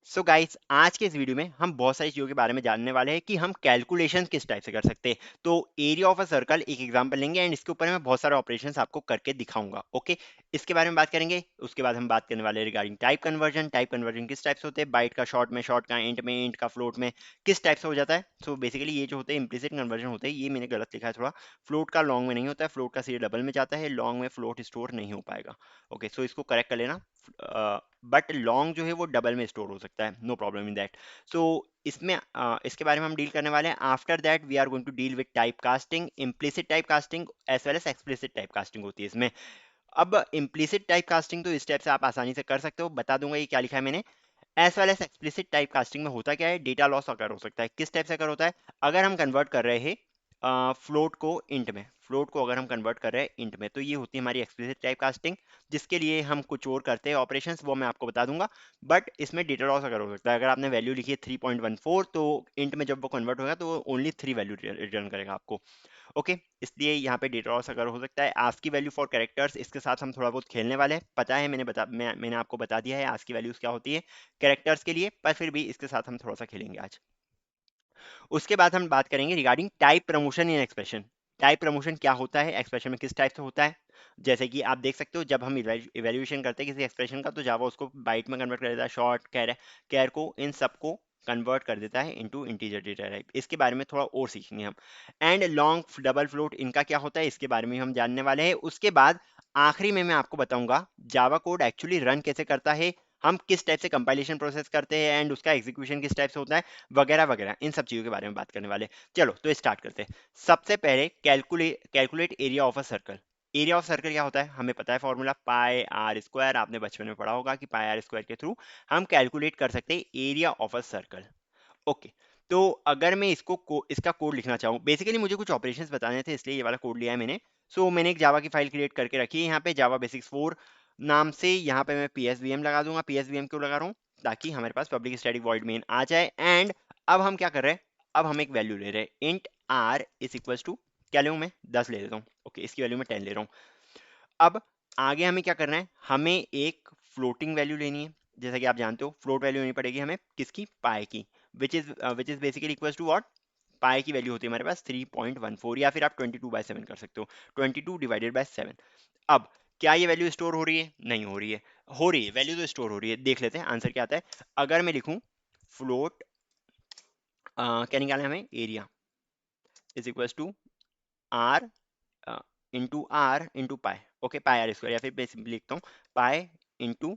So guys, आज के इस वीडियो में हम बहुत सारी चीज़ों के बारे में जानने वाले हैं कि हम कैलकुलेशन किस टाइप से कर सकते हैं। तो एरिया ऑफ अ सर्कल एक एग्जांपल लेंगे एंड इसके ऊपर मैं बहुत सारे ऑपरेशंस आपको करके दिखाऊंगा। ओके, इसके बारे में बात करेंगे। उसके बाद हम बात करने वाले हैं रिगार्डिंग टाइप कन्वर्जन किस टाइप से होते हैं, बाइट का शॉर्ट में, शॉर्ट का इंट में, इंट का फ्लोट में किस टाइप से हो जाता है। सो बेसिकली ये जो होते हैं इम्प्लिसिट कन्वर्जन होते हैं, ये मैंने गलत लिखा है थोड़ा। फ्लोट का लॉन्ग में नहीं होता है, फ्लोट का सीधे डबल में जाता है, लॉन्ग में फ्लोट स्टोर नहीं हो पाएगा। ओके, सो इसको करेक्ट कर लेना। बट लॉन्ग जो है वो डबल में स्टोर हो सकता है, no problem in that. So इसमें इसके बारे में हम डील करने वाले हैं। After that we are going to deal with type casting, implicit type casting as well as explicit type casting होती है इसमें। अब इम्प्लिसिट टाइप कास्टिंग तो इस टाइप से आप आसानी से कर सकते हो, बता दूंगा ये क्या लिखा है मैंने। As well as explicit type casting में होता क्या है, डेटा लॉस अगर हो सकता है। किस टाइप से अगर होता है, अगर हम कन्वर्ट कर रहे हैं फ्लोट को इंट में, फ्लोट को अगर हम कन्वर्ट कर रहे हैं इंट में, तो ये होती है हमारी एक्सप्लिसिट टाइप कास्टिंग, जिसके लिए हम कुछ और करते हैं ऑपरेशंस, वो मैं आपको बता दूंगा। बट इसमें डेटा लॉस अगर हो सकता है, अगर आपने वैल्यू लिखी है 3.14, तो इंट में जब वो कन्वर्ट होगा तो वो ओनली 3 वैल्यू रिटर्न करेगा आपको। ओके, इसलिए यहाँ पे डेटा लॉस अगर हो सकता है। आज की वैल्यू फॉर कैरेक्टर्स, इसके साथ हम थोड़ा बहुत खेलने वाले हैं, पता है, मैंने आपको बता दिया है आज की वैल्यूज क्या होती है कैरेक्टर्स के लिए, पर फिर भी इसके साथ हम थोड़ा सा खेलेंगे आज। उसके बाद हम बात करेंगे रिगार्डिंग टाइप प्रमोशन इन एक्सप्रेशन। टाइप प्रमोशन क्या होता है, एक्सप्रेशन में किस टाइप से होता है। जैसे कि आप देख सकते हो, जब हम इवेल्युएशन करते हैं किसी एक्सप्रेशन का, तो जावा उसको बाइट में कन्वर्ट कर देता है, शॉर्ट कैर को, इन सब को कन्वर्ट कर देता है इनटू इंटीजर डेटा टाइप। इसके बारे में थोड़ा और सीखेंगे हम। एंड लॉन्ग डबल फ्लोट, इनका क्या होता है, इसके बारे में हम जानने वाले हैं। उसके बाद आखिरी में मैं आपको बताऊंगा जावा कोड एक्चुअली रन कैसे करता है, हम किस टाइप से कंपाइलेशन प्रोसेस करते हैं एंड उसका एग्जीक्यूशन किस टाइप से होता है, वगैरह वगैरह, इन सब चीज़ों के बारे में बात करने वाले। चलो तो स्टार्ट करते हैं। सबसे पहले calculate area of a circle. Area of circle क्या होता है, हमें पता है फॉर्मूला पाई आर स्क्वायर, आपने बचपन में पढ़ा होगा कि पाई आर स्क्वायर के थ्रू हम कैलकुलेट कर सकते हैं area of a circle. Okay, तो अगर मैं इसका कोड लिखना चाहूँ, बेसिकली मुझे कुछ ऑपरेशंस बताने थे, इसलिए ये वाला कोड लिया है मैंने। सो मैंने एक जावा की फाइल क्रिएट करके रखी है यहाँ पे, जावा बेसिक्स 4 नाम से। यहाँ पे मैं psvm लगा दूंगा। psvm क्यों लगा रहा हूँ, ताकि हमारे पास पब्लिक स्टैटिक वॉइड मेन आ जाए। एंड अब हम क्या कर रहे हैं, अब हम एक वैल्यू ले रहे हैं, int r is equal to, क्या ले मैं 10 ले लेता हूँ। ओके, इसकी वैल्यू मैं 10 ले रहा हूँ। अब आगे हमें क्या करना है, हमें एक फ्लोटिंग वैल्यू लेनी है। जैसा कि आप जानते हो फ्लोट वैल्यू लेनी पड़ेगी हमें, किसकी, पाई की, which is basically equal to what, pi की वैल्यू होती है हमारे पास 3.14, या फिर आप 22/7 कर सकते हो, 22/7। अब क्या ये वैल्यू स्टोर हो रही है, नहीं हो रही है, हो रही है, वैल्यू तो स्टोर हो रही है। देख लेते हैं आंसर क्या आता है। अगर मैं लिखूं फ्लोट, क्या निकालना है हमें, area is equal to r into pi. Okay, pi r square, या फिर बेसिकली लिखता हूँ पाई इंटू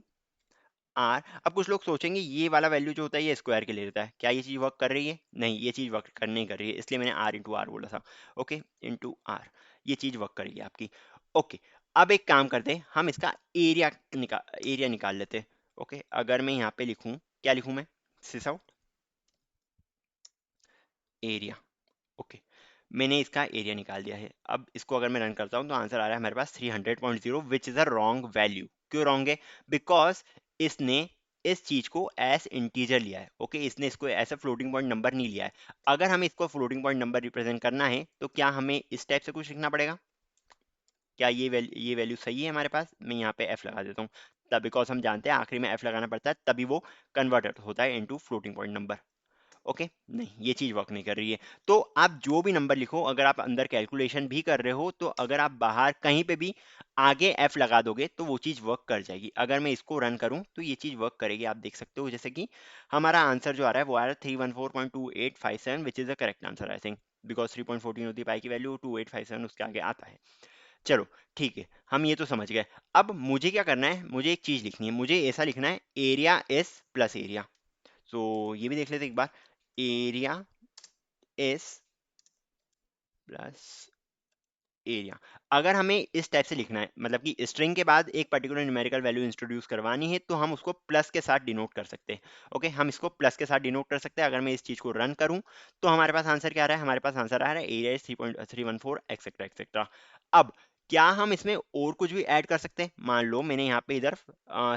आर। अब कुछ लोग सोचेंगे ये वाला वैल्यू जो होता है ये स्क्वायर के लिए रहता है, क्या ये चीज़ वर्क कर रही है, नहीं, ये चीज़ वर्क कर नहीं कर रही है, इसलिए मैंने आर इंटू आर बोला था। ओके, इंटू आर, ये चीज़ वर्क करेगी आपकी। ओके, अब एक काम करते हैं, हम इसका एरिया निकाल लेते हैं। ओके, अगर मैं यहाँ पे लिखूँ, क्या लिखूँ मैं, सिस आउट एरिया। ओके, मैंने इसका एरिया निकाल दिया है। अब इसको अगर मैं रन करता हूँ तो आंसर आ रहा है हमारे पास 300.0, which is a wrong value. क्यों रॉन्ग है, बिकॉज इसने इस चीज को एज इंटीजर लिया है। ओके, इसने इसको ऐसा फ्लोटिंग पॉइंट नंबर नहीं लिया है। अगर हमें इसको फ्लोटिंग पॉइंट नंबर रिप्रेजेंट करना है तो क्या हमें इस टाइप से कुछ लिखना पड़ेगा। क्या ये वैल्यू सही है हमारे पास, मैं यहाँ पे एफ लगा देता हूँ, तब बिकॉज हम जानते हैं आखिरी में एफ लगाना पड़ता है, तभी वो कन्वर्ट होता है into floating point number. Okay, नहीं, ये चीज वर्क नहीं कर रही है। तो आप जो भी नंबर लिखो, अगर आप अंदर कैलकुलेशन भी कर रहे हो, तो अगर आप बाहर कहीं पे भी आगे एफ लगा दोगे तो वो चीज वर्क कर जाएगी। अगर मैं इसको रन करूं तो ये चीज वर्क करेगी, आप देख सकते हो। जैसे कि हमारा आंसर जो आ रहा है वो आ रहा है 314.2857, which is the correct answer I think, because 3.14 होती है पाई की वैल्यू, 2857 उसके आगे आता है। चलो ठीक है, हम ये तो समझ गए। अब मुझे क्या करना है, मुझे एक चीज लिखनी है, मुझे ऐसा लिखना है, एरिया एस प्लस एरिया। तो ये भी देख लेते हैं एक बार, एरिया एस प्लस एरिया। अगर हमें इस टाइप से लिखना है, मतलब कि स्ट्रिंग के बाद एक पर्टिकुलर न्यूमेरिकल वैल्यू इंट्रोड्यूस करवानी है, तो हम उसको प्लस के साथ डिनोट कर सकते हैं। ओके, हम इसको प्लस के साथ डिनोट कर सकते हैं। अगर मैं इस चीज को रन करूं तो हमारे पास आंसर क्या आ रहा है, हमारे पास आंसर आ रहा है एरिया इज 3.314 एक्सेट्रा एक्सेट्रा। अब क्या हम इसमें और कुछ भी ऐड कर सकते हैं, मान लो मैंने यहाँ पे इधर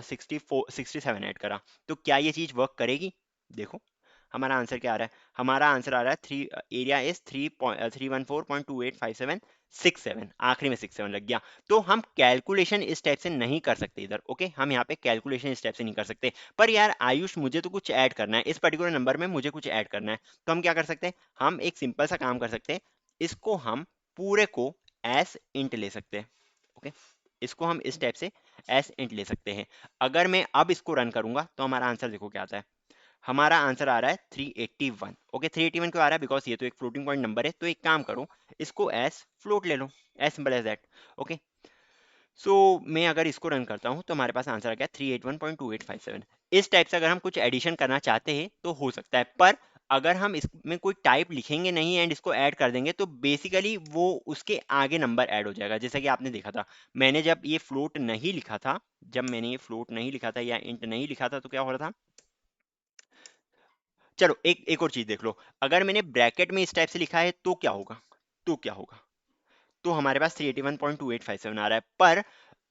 67 ऐड करा, तो क्या ये चीज वर्क करेगी, देखो। हमारा आंसर क्या आ रहा है? हमारा आंसर आ रहा है एरिया इज 314.285767, आखिरी में 67 लग गया। तो हम कैलकुलेशन इस टाइप से नहीं कर सकते इधर, ओके, हम यहाँ पे कैलकुलेशन इस टाइप से नहीं कर सकते। पर यार आयुष, मुझे तो कुछ ऐड करना है इस पर्टिकुलर नंबर में, मुझे कुछ ऐड करना है। तो हम क्या कर सकते हैं? हम एक सिंपल सा काम कर सकते हैं, इसको हम पूरे को एस इंट ले सकते हैं, ओके, इसको हम इस टाइप से एस इंट ले सकते हैं। अगर मैं अब इसको रन करूंगा तो हमारा आंसर देखो क्या आता है। हमारा आंसर आ रहा है 381, ओके। 381 क्यों आ रहा है? बिकॉज ये तो एक फ्लोटिंग पॉइंट नंबर है, तो एक काम करो, इसको एस फ्लोट ले लो, as simple as that, okay. So मैं अगर इसको रन करता हूं तो हमारे पास आंसर आ गया 381.2857। इस टाइप से अगर हम कुछ एडिशन करना चाहते हैं तो हो सकता है, पर अगर हम इसमें कोई टाइप लिखेंगे नहीं एंड इसको ऐड कर देंगे तो बेसिकली वो उसके आगे नंबर ऐड हो जाएगा। जैसा कि आपने देखा था, मैंने जब ये फ्लोट नहीं लिखा था, जब मैंने ये फ्लोट नहीं लिखा था या इंट नहीं लिखा था, तो क्या हो रहा था? चलो एक एक और चीज देख लो, अगर मैंने ब्रैकेट में इस टाइप से लिखा है तो क्या होगा? तो क्या होगा? तो हमारे पास 381.2857 आ रहा है। पर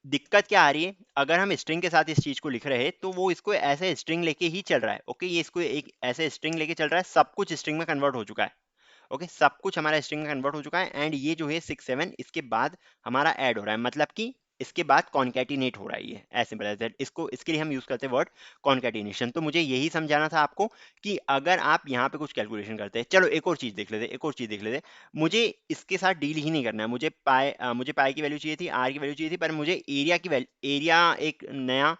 दिक्कत क्या आ रही है, अगर हम स्ट्रिंग के साथ इस चीज को लिख रहे हैं तो वो इसको ऐसे स्ट्रिंग लेके ही चल रहा है, ओके, ये इसको एक ऐसे स्ट्रिंग लेके चल रहा है, सब कुछ स्ट्रिंग में कन्वर्ट हो चुका है, ओके, सब कुछ हमारा स्ट्रिंग में कन्वर्ट हो चुका है। एंड ये जो है 67 इसके बाद हमारा ऐड हो रहा है, मतलब कि इसके बाद कॉन्कैटिनेट हो रहा है, ये एज सिंपल एज दैट। इसको इसके लिए हम यूज करते हैं वर्ड कॉन्कैटिनेशन। तो मुझे यही समझाना था आपको कि अगर आप यहाँ पे कुछ कैलकुलेशन करते हैं, चलो एक और चीज देख लेते, एक और चीज देख लेते। मुझे इसके साथ डील ही नहीं करना है, मुझे पाई की वैल्यू चाहिए थी, आर की वैल्यू चाहिए थी, पर मुझे एरिया की वैल्यू, एरिया एक नया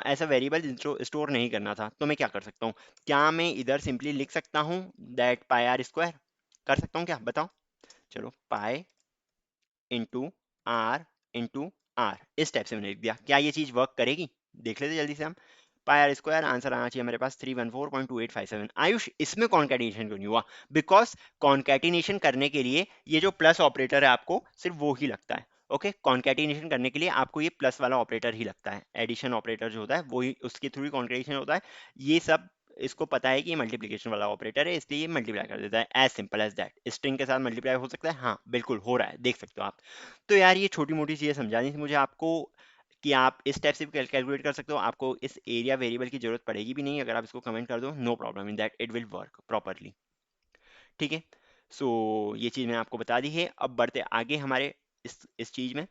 ऐसा वेरिएबल स्टोर नहीं करना था। तो मैं क्या कर सकता हूँ? क्या मैं इधर सिंपली लिख सकता हूँ दैट पाई आर स्क्वायर? कर सकता हूँ क्या, बताओ? चलो, pi into r into r, इस टाइप से मैंने लिख दिया। क्या ये चीज वर्क करेगी? देख लेते जल्दी से हम। पाई आर स्क्वायर आंसर आना चाहिए मेरे पास 314.2857। आयुष, इसमें कॉन्कैटिनेशन क्यों नहीं हुआ? बिकॉज कॉन्कैटिनेशन करने के लिए ये जो प्लस ऑपरेटर है आपको सिर्फ वो ही लगता है, ओके। कॉन्कैटिनेशन करने के लिए आपको ये प्लस वाला ऑपरेटर ही लगता है, एडिशन ऑपरेटर जो होता है वो ही, उसके थ्रू ही कॉन्कैटिनेशन होता है। ये सब इसको पता है कि ये मल्टीप्लिकेशन वाला ऑपरेटर है, इसलिए ये मल्टीप्लाई कर देता है, as simple as that. String के साथ मल्टीप्लाई हो सकता है, हाँ बिल्कुल हो रहा है, देख सकते हो आप। तो यार ये छोटी मोटी चीजें समझानी थी मुझे आपको कि आप इस टाइप से भी कैलकुलेट कर सकते हो। आपको इस एरिया वेरिएबल की जरूरत पड़ेगी भी नहीं, अगर आप इसको कमेंट कर दो, no problem in that, it will work properly, ठीक है। सो ये चीज मैंने आपको बता दी है। अब बढ़ते आगे हमारे इस चीज में,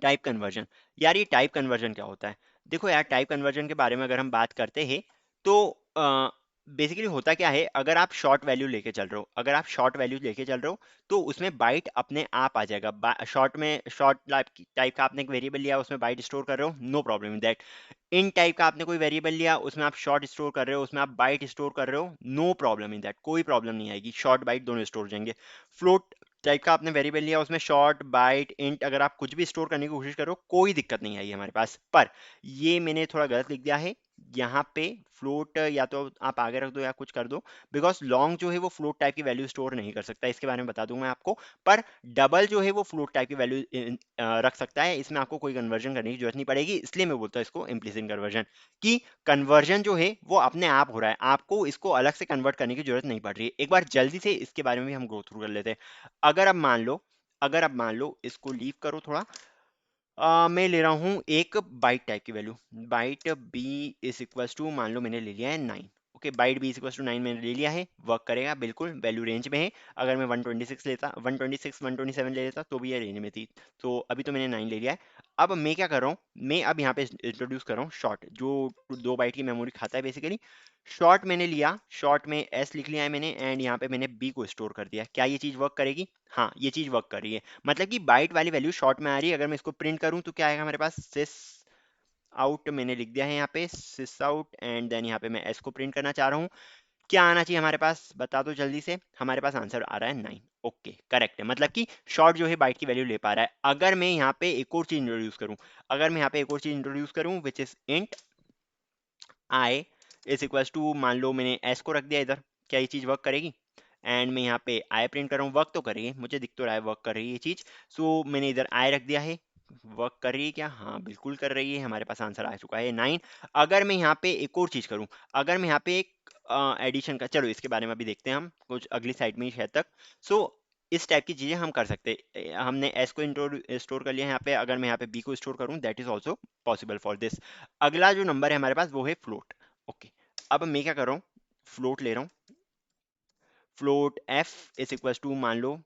टाइप कन्वर्जन। यार ये टाइप कन्वर्जन क्या होता है? देखो यार, टाइप कन्वर्जन के बारे में अगर हम बात करते हैं तो बेसिकली होता क्या है, अगर आप शॉर्ट वैल्यू लेके चल रहे हो, अगर आप शॉर्ट वैल्यू लेके चल रहे हो तो उसमें बाइट अपने आप आ जाएगा। शॉर्ट में शॉर्ट टाइप का आपने एक वेरिएबल लिया, उसमें बाइट स्टोर कर रहे हो, no problem in that. Int type का आपने कोई वेरिएबल लिया, उसमें आप शॉर्ट स्टोर कर रहे हो, उसमें आप बाइट स्टोर कर रहे हो, नो प्रॉब्लम इन दैट, कोई प्रॉब्लम नहीं आएगी, शॉर्ट बाइट दोनों स्टोर हो जाएंगे। फ्लोट टाइप का आपने वेरिएबल लिया, उसमें शॉर्ट बाइट इंट अगर आप कुछ भी स्टोर करने की कोशिश करो, कोई दिक्कत नहीं आएगी हमारे पास। पर ये मैंने थोड़ा गलत लिख दिया है, यहाँ पे फ्लोट या तो आप आगे रख दो या कुछ कर दो, बिकॉज लॉन्ग जो है वो फ्लोट टाइप की वैल्यू स्टोर नहीं कर सकता, इसके बारे में बता दूं मैं आपको। पर डबल जो है वो फ्लोट टाइप की वैल्यू रख सकता है, इसमें आपको कोई कन्वर्जन करने की जरूरत नहीं पड़ेगी, इसलिए मैं बोलता हूँ इसको इम्प्लिसिट कन्वर्जन। कि कन्वर्जन जो है वो अपने आप हो रहा है, आपको इसको अलग से कन्वर्ट करने की जरूरत नहीं पड़ रही है। एक बार जल्दी से इसके बारे में भी हम गो थ्रू कर लेते हैं। अगर अब मान लो, अगर अब मान लो इसको लीव करो थोड़ा, मैं ले रहा हूँ एक बाइट टाइप की value, byte b is equals to, मान लो मैंने ले लिया है 9, okay, byte b is equals to 9 मैंने ले लिया है, वर्क करेगा बिल्कुल, वैल्यू रेंज में है। अगर मैं 126 लेता, 126 127 ले लेता तो भी ये रेंज में थी, तो अभी तो मैंने 9 ले लिया है। अब मैं क्या कर रहा हूँ, मैं अब यहाँ पे इंट्रोड्यूस कर रहा हूँ शॉर्ट, जो 2 बाइट की मेमोरी खाता है बेसिकली। शॉर्ट मैंने लिया, शॉर्ट में एस लिख लिया है मैंने, एंड यहाँ पे मैंने बी को स्टोर कर दिया। क्या ये चीज वर्क करेगी? हाँ, ये चीज वर्क कर रही है, मतलब कि बाइट वाली वैल्यू शॉर्ट में आ रही है। अगर मैं इसको प्रिंट करूं तो क्या आएगा हमारे पास? सिस आउट मैंने लिख दिया है यहाँ पे, सिस आउट, एंड देन यहाँ पे मैं एस को प्रिंट करना चाह रहा हूँ। क्या आना चाहिए हमारे पास, बता दो जल्दी से। हमारे पास आंसर आ रहा है 9, ओके, करेक्ट है, मतलब कि शॉर्ट जो है बाइट की वैल्यू ले पा रहा है। अगर मैं यहाँ पे एक और चीज इंट्रोड्यूस करूँ, अगर मैं यहाँ पे एक और चीज इंट्रोड्यूस करूँ which is int i is equal to, मान लो मैंने एस को रख दिया इधर, क्या ये चीज वर्क करेगी? एंड मैं यहाँ पे आई प्रिंट कर रहा हूँ, वर्क तो करेगी, मुझे दिख तो रहा है वर्क कर रही है ये चीज। सो मैंने इधर आई रख दिया है, वर्क कर रही है क्या? हाँ बिल्कुल कर रही है, हमारे पास आंसर आ चुका है 9। अगर मैं यहाँ पे एक और चीज करूँ, अगर मैं यहाँ पे एक एडिशन का, चलो इसके बारे में अभी देखते हैं हम कुछ अगली साइड में ही शायद तक। सो इस टाइप की चीजें हम कर सकते हैं। हमने एस को स्टोर कर लिया है यहाँ पे, अगर मैं यहाँ पे बी को स्टोर करूँ that is also possible for this. अगला जो नंबर है हमारे पास वो है फ्लोट, ओके। अब मैं क्या कर रहा हूँ, फ्लोट ले रहा हूँ, float f is equal to मान लो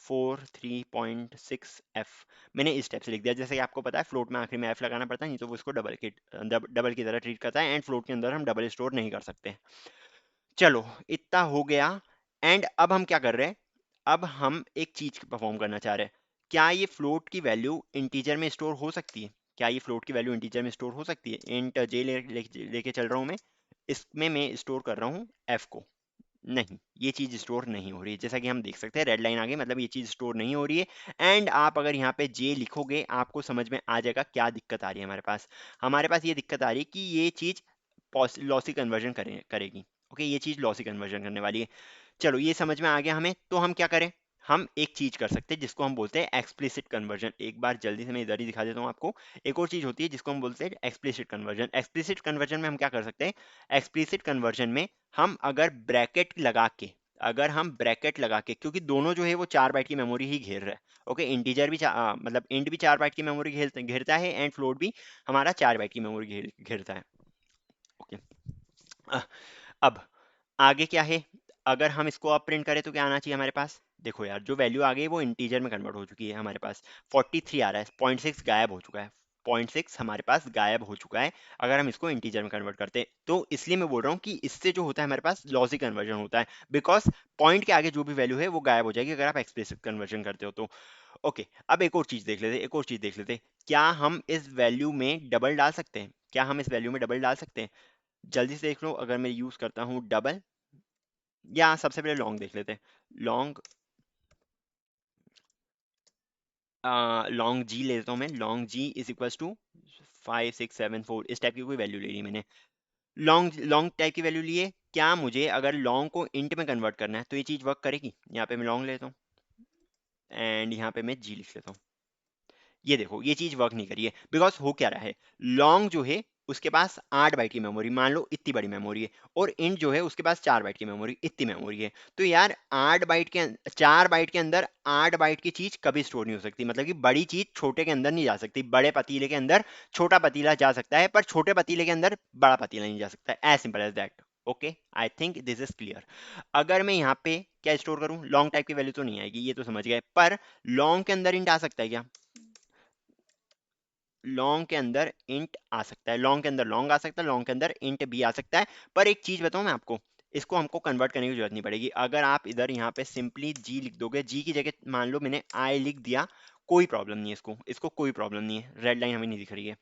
43.6 एफ। मैंने इस टाइप से लिख दिया, जैसे कि आपको पता है फ्लोट में आखिर में एफ लगाना पड़ता है, नहीं तो वो इसको डबल की तरह ट्रीट करता है, एंड फ्लोट के अंदर हम डबल स्टोर नहीं कर सकते। चलो इतना हो गया। एंड अब हम क्या कर रहे हैं, अब हम एक चीज परफॉर्म करना चाह रहे हैं। क्या ये फ्लोट की वैल्यू इंटीजर में स्टोर हो सकती है? क्या ये फ्लोट की वैल्यू इंटीजर में स्टोर हो सकती है? इंट जे लेके चल रहा हूं मैं, इसमें मैं स्टोर कर रहा हूँ एफ को। नहीं, ये चीज स्टोर नहीं हो रही है, जैसा कि हम देख सकते हैं रेड लाइन आ गई, मतलब ये चीज स्टोर नहीं हो रही है। एंड आप अगर यहाँ पे जे लिखोगे आपको समझ में आ जाएगा क्या दिक्कत आ रही है हमारे पास ये दिक्कत आ रही है कि ये चीज लॉसी कन्वर्जन करेगी। ओके, ये चीज लॉसी कन्वर्जन करने वाली है। चलो ये समझ में आ गया हमें, तो हम क्या करें, हम एक चीज कर सकते हैं जिसको हम बोलते हैं एक्सप्लिसिट कन्वर्जन। एक बार जल्दी से मैं इधर ही दिखा देता हूँ आपको। एक और चीज होती है जिसको हम बोलते हैं एक्सप्लिसिट कन्वर्जन। एक्सप्लिसिट कन्वर्जन में हम क्या कर सकते हैं, एक्सप्लिसिट कन्वर्जन में हम अगर ब्रैकेट लगा के, क्योंकि दोनों जो है वो 4 बाइट की मेमोरी ही घेर रहा है। ओके, इंटीजर भी मतलब इंट भी 4 बाइट की मेमोरी घेरता है, एंड फ्लोट भी हमारा 4 बाइट की मेमोरी घेरता है। ओके, अब आगे क्या है, अगर हम इसको अब प्रिंट करें तो क्या आना चाहिए हमारे पास? देखो यार, जो वैल्यू आ गई वो इंटीजर में कन्वर्ट हो चुकी है हमारे पास। 43 आ रहा है, 0.6 गायब हो चुका है। 0.6 हमारे पास गायब हो चुका है अगर हम इसको इंटीजर में कन्वर्ट करते हैं। तो इसलिए मैं बोल रहा हूँ कि इससे जो होता है हमारे पास लॉजिक कन्वर्जन होता है, बिकॉज पॉइंट के आगे जो भी वैल्यू है वो गायब हो जाएगी अगर आप एक्सप्लिसिट कन्वर्जन करते हो तो। ओके, अब एक और चीज देख लेते, क्या हम इस वैल्यू में डबल डाल सकते हैं? जल्दी से देख लो, अगर मैं यूज करता हूँ डबल, या सबसे पहले लॉन्ग देख लेते हैं। लॉन्ग लॉन्ग जी ले लेता हूँ मैं। Long g is equals to 5674, इस टाइप की कोई वैल्यू ले ली मैंने। लॉन्ग लॉन्ग टाइप की वैल्यू लिए, क्या मुझे अगर लॉन्ग को इंट में कन्वर्ट करना है तो ये चीज़ वर्क करेगी? यहाँ पे मैं लॉन्ग लेता हूँ एंड यहाँ पे मैं जी लिख लेता हूँ। ये देखो, ये चीज वर्क नहीं करी है, बिकॉज हो क्या रहा है, लॉन्ग जो है उसके पास 8 बाइट की मेमोरी, मान लो इतनी बड़ी मेमोरी है, और इंट जो है उसके पास 4 बाइट की मेमोरी, इतनी मेमोरी है। तो यार 4 बाइट के अंदर 8 बाइट की चीज कभी स्टोर नहीं हो सकती, मतलब कि बड़ी चीज छोटे के अंदर नहीं जा सकती। बड़े पतीले के अंदर छोटा पतीला जा सकता है, पर छोटे पतीले के अंदर बड़ा पतीला नहीं जा सकता, as simple as that. Okay, I think this is clear. अगर मैं यहाँ पे क्या स्टोर करूँ, लॉन्ग टाइप की वैल्यू तो नहीं आएगी, ये तो समझ गए, पर लॉन्ग के अंदर इंट आ सकता है क्या? लॉन्ग के अंदर इंट आ सकता है, लॉन्ग के अंदर लॉन्ग आ सकता है, लॉन्ग के अंदर इंट भी आ सकता है। पर एक चीज बताऊं मैं आपको, इसको हमको कन्वर्ट करने की जरूरत नहीं पड़ेगी। अगर आप इधर यहाँ पे सिंपली जी लिख दोगे, जी की जगह मान लो मैंने आई लिख दिया, कोई प्रॉब्लम नहीं है, इसको कोई प्रॉब्लम नहीं है, रेड लाइन हमें नहीं दिख रही है।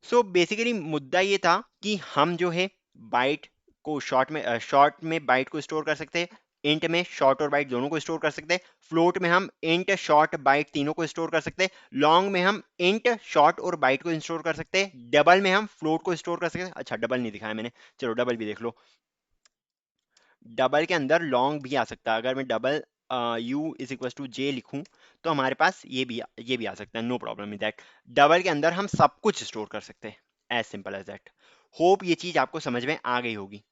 सो बेसिकली मुद्दा ये था कि हम जो है बाइट को शॉर्ट में बाइट को स्टोर कर सकते हैं, इंट में शॉर्ट और बाइट दोनों को स्टोर कर सकते हैं, फ्लोट में हम इंट शॉर्ट बाइट तीनों को स्टोर कर सकते हैं, लॉन्ग में हम इंट शॉर्ट और बाइट को स्टोर कर सकते हैं, डबल में हम फ्लोट को स्टोर कर सकते हैं। अच्छा, डबल नहीं दिखाया मैंने, चलो डबल भी देख लो। डबल के अंदर लॉन्ग भी आ सकता है, अगर मैं double u is equal to j लिखूं तो हमारे पास ये भी आ सकता है, no problem in that. Double के अंदर हम सब कुछ स्टोर कर सकते हैं, as simple as that. Hope ये चीज आपको समझ में आ गई होगी।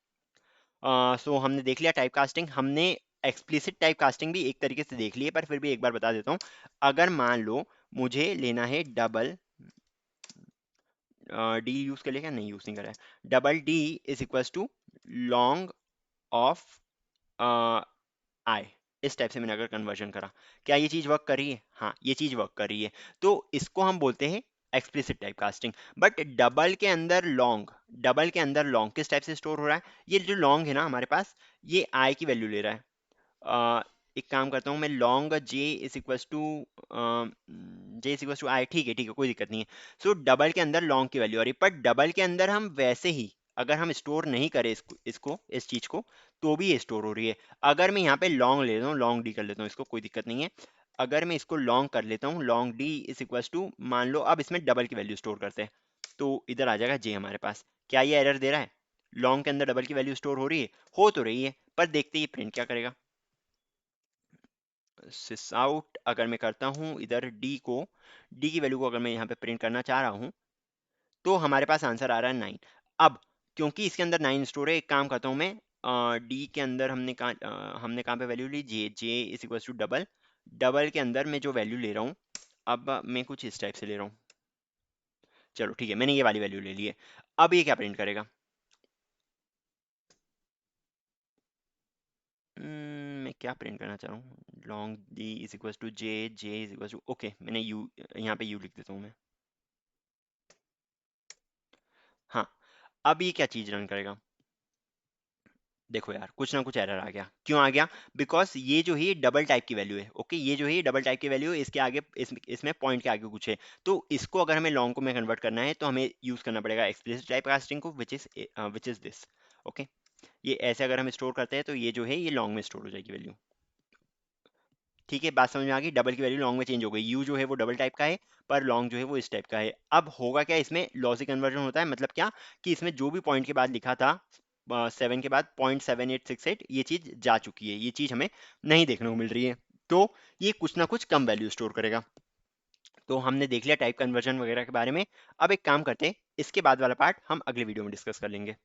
सो हमने देख लिया टाइप कास्टिंग, हमने एक्सप्लिसिट टाइप कास्टिंग भी एक तरीके से देख ली है, पर फिर भी एक बार बता देता हूँ। अगर मान लो मुझे लेना है डबल, डी यूज कर लिया क्या? नहीं, यूज नहीं करा है। Double d is equal to long of i, इस टाइप से मैंने अगर कन्वर्जन करा, क्या ये चीज वर्क कर रही है? हाँ, ये चीज वर्क कर रही है। तो इसको हम बोलते हैं explicit type casting. But double के अंदर लॉन्ग किस टाइप से स्टोर हो रहा है? ये जो लॉन्ग है ना हमारे पास, ये आई की वैल्यू ले रहा है। एक काम करता हूँ मैं, long j is equal to i, ठीक है, कोई दिक्कत नहीं है। सो डबल के अंदर लॉन्ग की वैल्यू आ रही है, पर डबल के अंदर हम वैसे ही अगर हम स्टोर नहीं करें इस चीज को, तो भी ये स्टोर हो रही है। अगर मैं यहाँ पे लॉन्ग ले लेता हूँ, लॉन्ग डी कर लेता हूँ इसको, कोई दिक्कत नहीं है। अगर मैं इसको लॉन्ग कर लेता हूँ, long d is equal to, मान लो अब इसमें डबल की वैल्यू स्टोर करते हैं, तो इधर आ जाएगा जे हमारे पास। क्या ये एरर दे रहा है? लॉन्ग के अंदर डबल की वैल्यू स्टोर हो रही है? हो तो रही है, पर देखते ही प्रिंट क्या करेगा। सिस आउट अगर मैं करता हूँ इधर डी की वैल्यू को अगर मैं यहाँ पे प्रिंट करना चाह रहा हूँ, तो हमारे पास आंसर आ रहा है 9। अब क्योंकि इसके अंदर 9 स्टोर है, एक काम करता हूँ मैं, डी के अंदर हमने कहाँ पे वैल्यू ली? J is equal to double, double के अंदर मैं जो वैल्यू ले रहा हूँ, अब मैं कुछ इस टाइप से ले रहा हूँ। चलो ठीक है, मैंने ये वाली वैल्यू ले ली है। अब ये क्या प्रिंट करेगा? क्या प्रिंट करना चाह रहा हूँ, long d is equal to j, j is equal to, okay मैंने यू यहाँ पे यू लिख देता हूँ मैं। हाँ, अब ये क्या चीज रन करेगा, देखो यार कुछ ना कुछ एरर आ गया, क्यों आ गया, बिकॉज ये जो है डबल टाइप की वैल्यू है, ओके ये जो है डबल टाइप की वैल्यू है, इसके आगे इसमें पॉइंट के आगे कुछ है, तो इसको अगर हमें लॉन्ग को में कन्वर्ट करना है तो हमें यूज करना पड़ेगा एक्सप्लिसिट टाइप कास्टिंग को, विच इज दिस, ओके। ये ऐसे अगर हम स्टोर करते हैं तो ये जो है ये लॉन्ग में स्टोर हो जाएगी वैल्यू। ठीक है, बात समझ में आ गई, डबल की वैल्यू लॉन्ग में चेंज हो गई, यू जो है वो डबल टाइप का है पर लॉन्ग जो है वो इस टाइप का है। अब होगा क्या, इसमें लॉजिक कन्वर्जन होता है, मतलब क्या कि इसमें जो भी पॉइंट के बाद लिखा था 7 के बाद 0.7868, ये चीज जा चुकी है, ये चीज हमें नहीं देखने को मिल रही है, तो ये कुछ ना कुछ कम वैल्यू स्टोर करेगा। तो हमने देख लिया टाइप कन्वर्जन वगैरह के बारे में। अब एक काम करते हैं, इसके बाद वाला पार्ट हम अगले वीडियो में डिस्कस कर लेंगे।